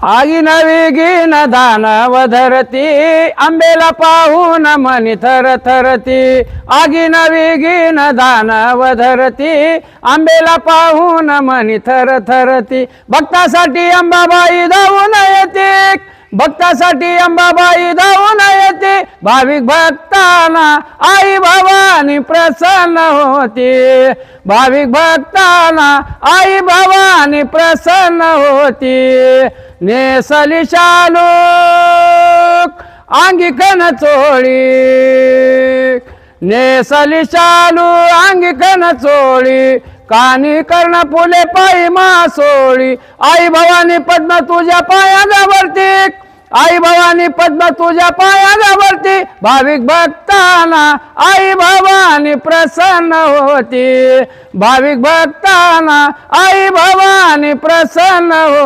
आगीन वेगीन दानव धरती आंबेला पाहून मनी थर थरती आगीन वेगीन दानव धरती आंबेला पाहून मनी थर थरती भक्तासाठी अंबाबाई धावून येते भक्तासाठी अंबाबाई धावून येते भाविक भक्तांना आई भवानी प्रसन्न होती भाविक भक्तांना आई भवानी प्रसन्न होती नेसली शालूक अंगी कण चोळी नेसली शालू अंगी कण चोळी कानी कर्ण फुले पायी मासोळी आई भवानी पद्म तुझ्या पायावरती आई भवानी पद्म तुझ्या पायावरती भाविक भक्तांना आई भवानी प्रसन्न होती भाविक भक्तांना आई भवानी प्रसन्न होती।